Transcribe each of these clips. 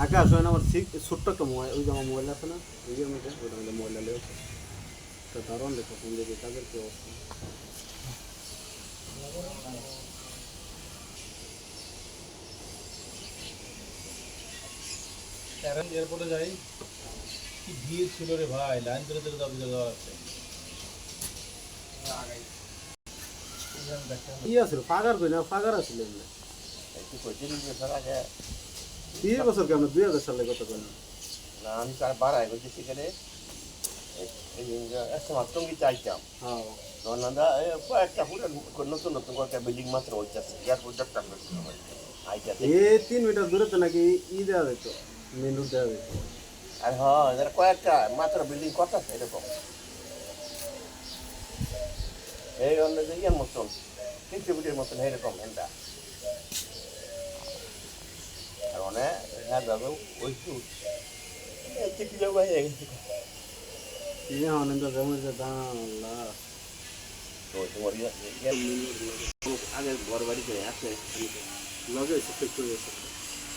আকাশ হয় না আমার ছোট্ট একটা মোবাইল, ওই যে আমার মোবাইল আছে না ওই যে মধ্যে, ওইটা মধ্যে মোবাইল লেগেছে তো দারুণ দেখো ফোন দেখে তাদের কি অবস্থা। এয়ারপোর্টে যাই, কি ভিড় ছিল রে ভাই, লাইন ধরে ধরে দাবি দেওয়া আছে। কি আছিল ফাগার কই না, ফাগার আছিল এমনি 30 বছর কেমন 2000 সালে কত কেন না আমি তার বাড়াই বলছি সেখানে একটা মাত্র চাইতাম হ্যাঁ ধর্নাদা কয়েকটা পুরো নতুন নতুন কয়েকটা বিল্ডিং মাত্র হইতেছে এয়ারপোর্ট দেখতাম আইটাতে 3 মিটার দূরে তো নাকি দেওয়া যেত, মেন রোড দেওয়া যেত। আর হ্যাঁ এদের কয়েকটা মাত্র বিল্ডিং করতেছে এরকম এই অন্য যে ইয়ের মতন 300 ফিটের মতন এইরকম হেনটা আর অনেক হ্যাঁ দাদা ওই চিঠি যাবো হয়ে গেছে অনেক জমির যে দাম আল্লাহ। তো তোমার আগে ঘর বাড়ি করে আছে লগে এসে ফ্যাক্টরি আছে,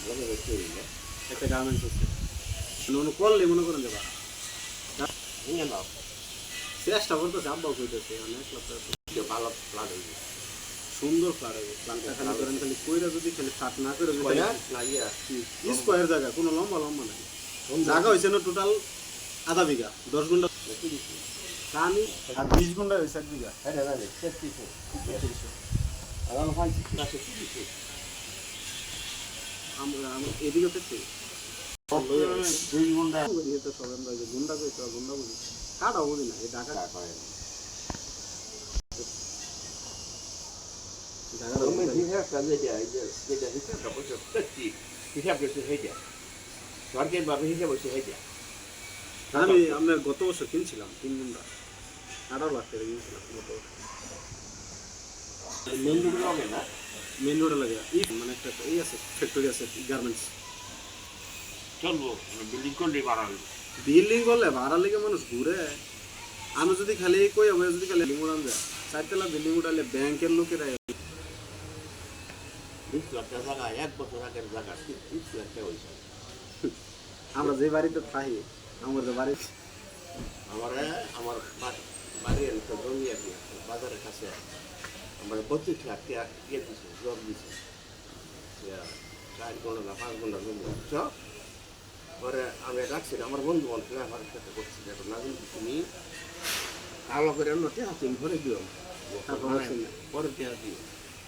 লগে দেখতে একটা গার্মেন্টস আছে, মনে করলে মনে করেন যাবা ইয়ে নাও চেষ্টা করতেছে, আব্বাও কইতেছে অনেক ভালো প্লান হয়েছে সুন্দর ফ্ল্যাট হবে। প্ল্যানটা খালি করেন, খালি কইরা যদি খালি ফ্ল্যাট না করে যদি না ইয়া স্কোয়ার জায়গা কোনো লম্বা লম্বা নাই, জায়গা হয়েছে না টোটাল আধা বিঘা 10 গুণ্টা কানি আর 20 গুণ্টা হয়েছে 1 বিঘা। হ্যাঁ না না 33 আর আমার ফাইন ক্লাসে কি দিছে আমরা এদিকে পেতে 2 ঘন্টা তো সবেন ভাই গুন্ডা কই তো গুন্ডা বুঝি কাটা বুঝি না এই ঢাকা পায় ঢাকা তুমি হিসাব কাজে যায় যেটা হিসাব করতে সত্যি হিসাব করতে হয়ে যায় সরকারি ভাবে হিসাব করতে হয়ে যায় আমি আমরা গত বছর কিনছিলাম 3 গুণ্টা 18 লাখ টাকা কিনছিলাম গত বছর। মেন রোড লাগে না মেন রোডে লাগে মানে একটা এই আছে ফ্যাক্টরি আছে গার্মেন্টস। চলবো বিল্ডিং করলে বাড়াবে বিল্ডিং করলে ভাড়া লেগে মানুষ ঘুরে। আমি যদি খালি কই হবে যদি খালি বিল্ডিং উড়ান যায় 4 তলা বিল্ডিং উড়ালে ব্যাংকের লোকেরা 20 লাখ টাকা জায়গা 1 বছর আগের জায়গা 30 লাখ টাকা হয়েছে আমরা যে বাড়িতে থাকি আমার যে বাড়ি আমার বাড়ির তো জমি আর কি বাজারের কাছে আমার 25 লাখ টাকা ইয়ে দিচ্ছে জব দিচ্ছে 4 ঘন্টা না 5 ঘন্টা জমি বুঝছ পরে আমি রাখছি আমার বন্ধু বলছিল আমার সাথে করছি দেখো না কিন্তু তুমি কালো করে অন্য টেহা তুমি ভরে দিও পরে টেহা দিও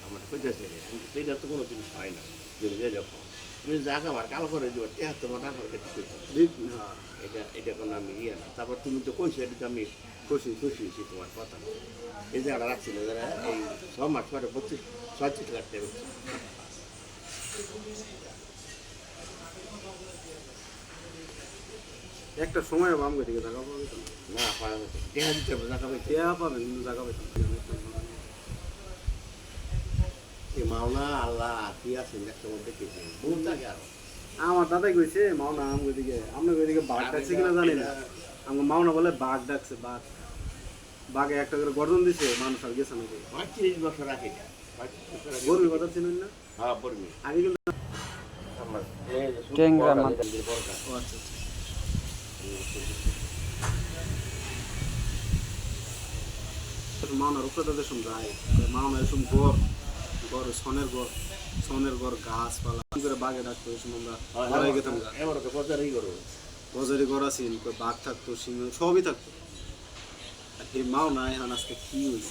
আমার কইতেছে কিন্তু সেইটা তো কোনো জিনিস হয় না যদি যখন তুমি জায়গা আমার কালো করে দিও টেহা তোমার টাকার ক্ষেত্রে এটা কোনো আমি ইয়ে না তারপর তুমি তো কইছো এটা তো আমি খুশি হয়েছি তোমার কথা এই জায়গাটা রাখছিল যারা এই 6 মাস পরে 36 লাখ টাকা একটা সময় বাম করে দিকে জায়গা পাবে তো না পাওয়া যাচ্ছে টেহা দিতে হবে জায়গা পাইতে টেয়া পাবেন কিন্তু জায়গা পাবে এই মাওনা আল্লাহ কি আছে একটা মধ্যে দেখেছি বহুত জায়গা আরো আমার দাদাই কইছে মাওনা আমগো দিকে আমরা ওইদিকে বাঘ ডাকছে কিনা জানি না, আমার মাওনা বলে বাঘ ডাকছে, বাঘে একটা করে গর্জন দিছে মানুষ আর গেছে নাকি 35 বছর আগে গরুর কথা চিনেন না? হ্যাঁ পড়বি আগে কিন্তু আমার ট্যাংরা মাছ। ও আচ্ছা মাওনার উপরে তাদের শুন যায় মাওনা এসব গড় সনের গড় গাছপালা করে বাঘে ডাকতো এসব আমরা ঘরে গেতাম এবার তো বাজারেই করো গজারি গড় আছে বাঘ থাকতো সিংহ সবই থাকতো। আর এই মাওনা এখন আজকে কি হয়েছে